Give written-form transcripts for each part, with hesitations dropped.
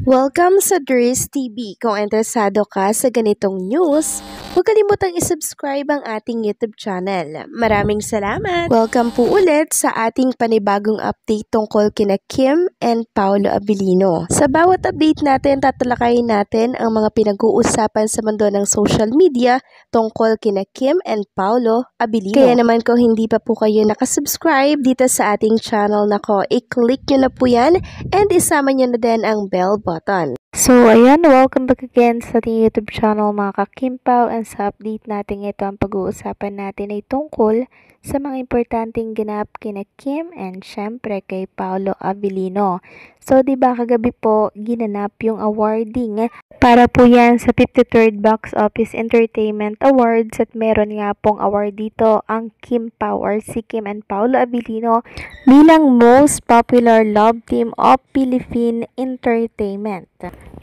Welcome sa Dries TV. Kung interesado ka sa ganitong news, huwag kalimutang isubscribe ang ating YouTube channel. Maraming salamat! Welcome po ulit sa ating panibagong update tungkol kina Kim and Paolo Abilino. Sa bawat update natin, tatalakayin natin ang mga pinag-uusapan sa mundo ng social media tungkol kina Kim and Paolo Abilino. Kaya naman kung hindi pa po kayo nakasubscribe dito sa ating channel nako, i-click nyo na po yan and isama nyo na din ang bell button. So, ayan, welcome back again sa ating YouTube channel mga kakimpaw, and sa update natin ito ang pag-uusapan natin ay tungkol sa mga importanteng ganap kina Kim and syempre kay Paolo Abilino. So, diba kagabi po ginanap yung awarding para po yan sa 53rd Box Office Entertainment Awards at meron nga pong award dito ang Kim Power, si Kim and Paolo Abilino bilang Most Popular Love Team of Philippine Entertainment.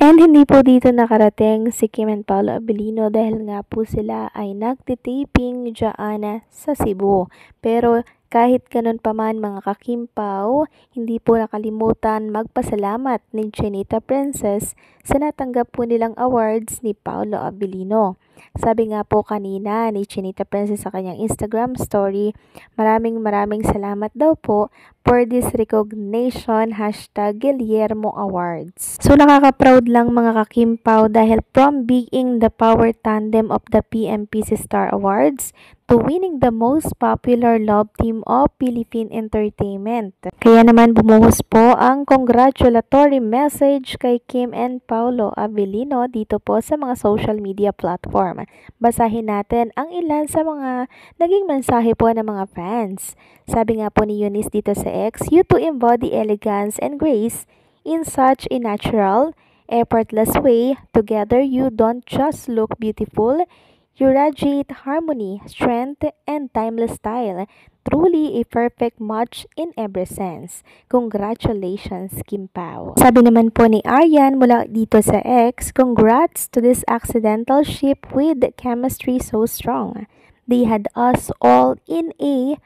And hindi po dito nakarating si Kim and Paolo Abilino dahil nga po sila ay nagtitaping dyan sa Cebu. Pero kahit ganun pa man mga kakimpaw, hindi po nakalimutan magpasalamat ni Chinita Princess sa natanggap po nilang awards ni Paolo Abilino. Sabi nga po kanina ni Chinita Princess sa kanyang Instagram story, maraming salamat daw po for this recognition, #Guillermo Awards. So nakaka-proud lang mga kakimpaw dahil from being the power tandem of the PMPC Star Awards to winning the most popular love team of Philippine Entertainment. Kaya naman bumuhos po ang congratulatory message kay Kim and Paolo Abilino dito po sa mga social media platform. Basahin natin ang ilan sa mga naging mensahe po ng mga fans. Sabi nga po ni Eunice dito sa X, "You two embody elegance and grace in such a natural, effortless way. Together you don't just look beautiful, you radiate harmony, strength, and timeless style. Truly a perfect match in every sense. Congratulations, Kim Pao." Sabi naman po ni Aryan mula dito sa X, "Congrats to this accidental ship with chemistry so strong. They had us all in a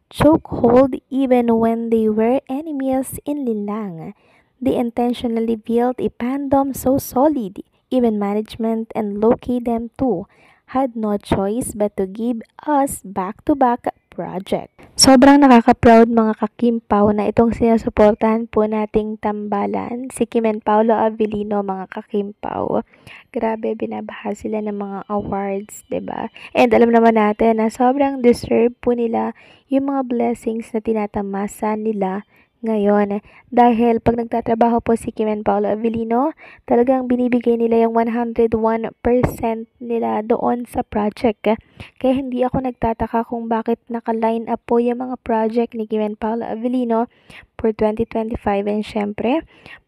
chokehold even when they were enemies in Linlang. They intentionally built a fandom so solid, even management and Loki them too had no choice but to give us back-to-back project." Sobrang nakaka-proud mga kakimpaw na itong sinusuportahan po nating tambalan, si Kim and Paolo Abilino mga kakimpaw. Grabe, binabaha sila ng mga awards, 'di ba? And alam naman natin na sobrang deserve po nila yung mga blessings na tinatamasa nila ngayon. Dahil pag nagtatrabaho po si Kim and Paolo Abilino, talagang binibigay nila yung 101% nila doon sa project. Kaya hindi ako nagtataka kung bakit naka-line up po yung mga project ni Kim and Paolo Abilino for 2025 and syempre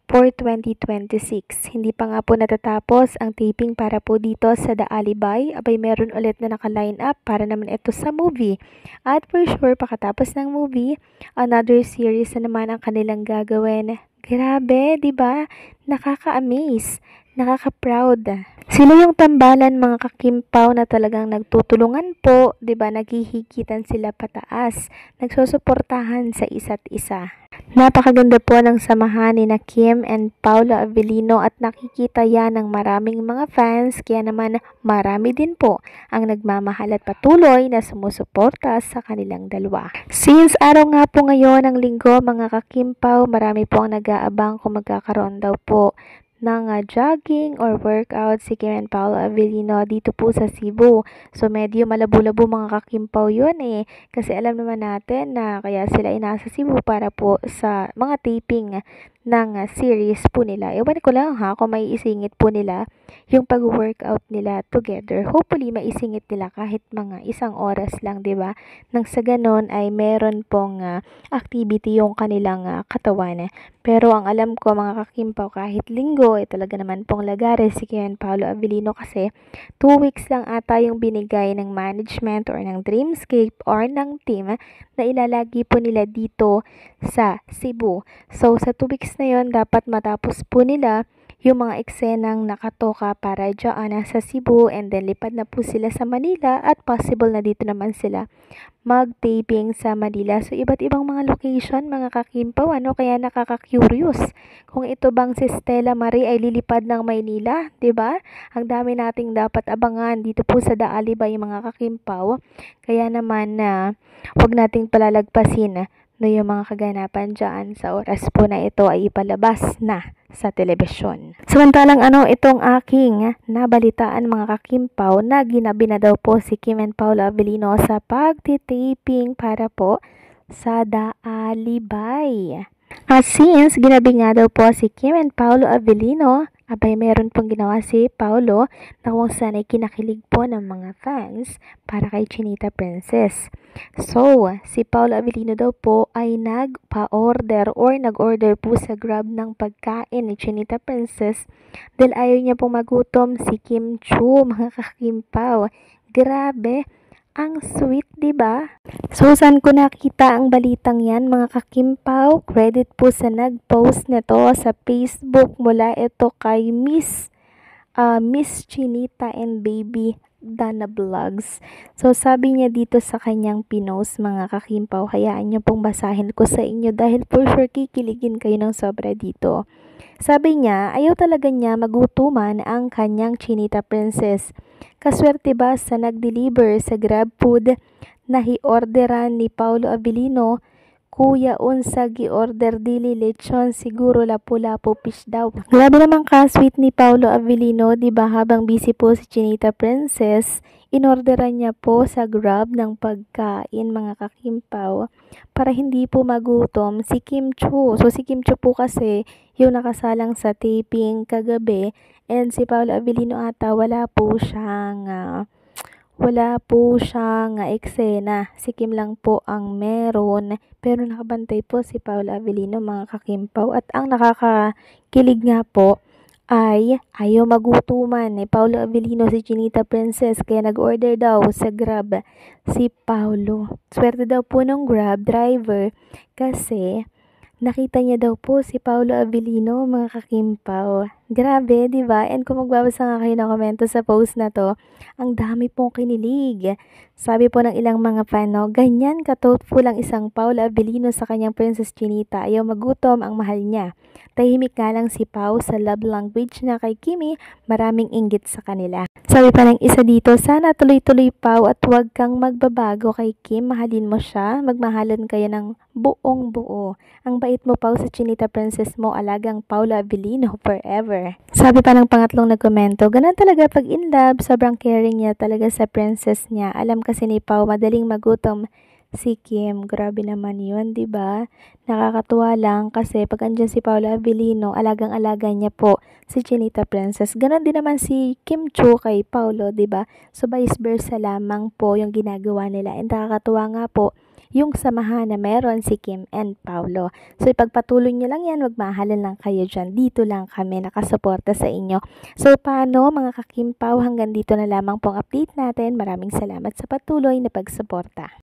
for 2026. Hindi pa nga po natatapos ang taping para po dito sa The Alibi. Abay meron ulit na naka-line up para naman ito sa movie. At for sure, pakatapos ng movie, another series na naman ang kanilang gagawin. Grabe, di ba? Nakaka-amaze, nakaka-proud. Sila yung tambalan mga kakimpaw na talagang nagtutulungan po, 'di ba? Naghihigitan sila pataas, nagsusuportahan sa isa't isa. Napakaganda po ng samahan ni na Kim and Paolo Abilino at nakikita yan ng maraming mga fans, kaya naman marami din po ang nagmamahal at patuloy na sumusuporta sa kanilang dalawa. Since araw nga po ngayon ng linggo mga kakimpaw, marami po ang nag-aabang kung magkakaroon daw po ng jogging or workout si Kim and Paolo Abilino dito po sa Cebu. So medyo malabo-labo mga kakimpaw yun kasi alam naman natin na kaya sila nasa Cebu para po sa mga taping ng series po nila. Ewan ko lang kung may isingit po nila yung pag-workout nila together. Hopefully maisingit nila kahit mga 1 oras lang, 'di ba? Nang sa ganon ay meron pong activity yung kanilang katawan. Pero ang alam ko mga kakimpaw, kahit linggo talaga naman pong lagares si Kim and Paolo Abilino kasi 2 weeks lang ata yung binigay ng management or ng Dreamscape or ng team na ilalagi po nila dito sa Cebu. So sa 2 weeks na yon dapat matapos po nila yung mga eksenang nakatoka para dyan sa Cebu, and then lipad na po sila sa Manila at possible na dito naman sila mag-taping sa Manila. So, iba't ibang mga location, mga kakimpaw, kaya nakaka-curious kung ito bang si Stella Marie ay lilipad ng Maynila, 'di ba? Ang dami nating dapat abangan dito po sa Daalibay, mga kakimpaw. Kaya naman na wag nating palalagpasin na yung mga kaganapan dyan sa oras po na ito ay ipalabas na sa telebisyon. Samantalang itong aking nabalitaan, mga kakimpaw, na ginabi na daw po si Kim and Paolo Avellino sa pagtitaping para po sa Daalibay. Since ginabi nga daw po si Kim and Paolo Avellino, abay meron pong ginawa si Paolo na kung saan ay kinakilig po ng mga fans para kay Chinita Princess. So, si Paolo Avellino daw po ay nag-order po sa Grab ng pagkain ni Chinita Princess dahil ayaw niya pong magutom si Kim Chu, mga kakimpaw. Grabe, ang sweet, 'di ba? So, saan ko nakita ang balitang 'yan, mga kakimpaw? Credit po sa nag-post nito sa Facebook, mula ito kay Miss Chinita and Baby Dana Vlogs. So, sabi niya dito sa kanyang pinost, mga kakimpaw, hayaan niyo pong basahin ko sa inyo dahil for sure kikiligin kayo ng sobra dito. Sabi niya, ayaw talaga niya magutuman ang kanyang Chinita Princess. Kaswerte ba sa nag-deliver sa Grab Food na hi-orderan ni Paolo Avellino? Kuya, unsa gi-order dili lechon, siguro lapu-lapu fish daw. Grabe naman ka-sweet ni Paolo Avellino, di ba? Habang busy po si Chinita Princess, inorderan niya po sa Grab ng pagkain, mga kakimpaw, para hindi po magutom si Kim Chu. So, si Kim Chu po kasi yung nakasalang sa taping kagabi, and si Paolo Avellino ata wala po siyang eksena. Si Kim lang po ang meron, pero nakabantay po si Paolo Avellino, mga kakimpaw. At ang nakakakilig nga po ay ayaw magutuman ni Paolo Avellino si Chinita Princess, kaya nag-order daw sa Grab si Paolo. Swerte daw po ng Grab driver kasi nakita niya daw po si Paolo Avellino, mga kakimpaw. Grabe, di ba? And kung magbabasa nga kayo ng komento sa post na to, ang dami pong kinilig. Sabi po ng ilang mga fan, ganyan ka-thoughtful ang isang Paolo Avellino sa kanyang Princess Chinita. Ayaw magutom ang mahal niya. Tahimik nga lang si Pao sa love language niya kay Kimi, maraming inggit sa kanila. Sabi pa ng isa dito, sana tuloy-tuloy Pao at huwag kang magbabago kay Kim, mahalin mo siya, magmahalan kayo ng buong buo. Ang bait mo Pao sa Chinita Princess mo, alagang Paolo Avellino forever. Sabi pa ng pangatlong nagkomento, ganun talaga pag in love, sobrang caring niya talaga sa princess niya. Alam kasi ni Pao madaling magutom si Kim. Grabe naman yun, di ba? Nakakatuwa lang kasi pag andyan si Paolo Avellino, alagang-alaga niya po si Chinita Princess. Ganon din naman si Kim Chu kay Paolo, di ba? So, vice versa lamang po yung ginagawa nila. And nakakatuwa nga po yung samahan na meron si Kim and Paolo. So, ipagpatuloy nyo lang yan, magmahalan lang kayo dyan. Dito lang kami nakasuporta sa inyo. So, paano mga kakimpaw, hanggang dito na lamang pong update natin. Maraming salamat sa patuloy na pagsuporta.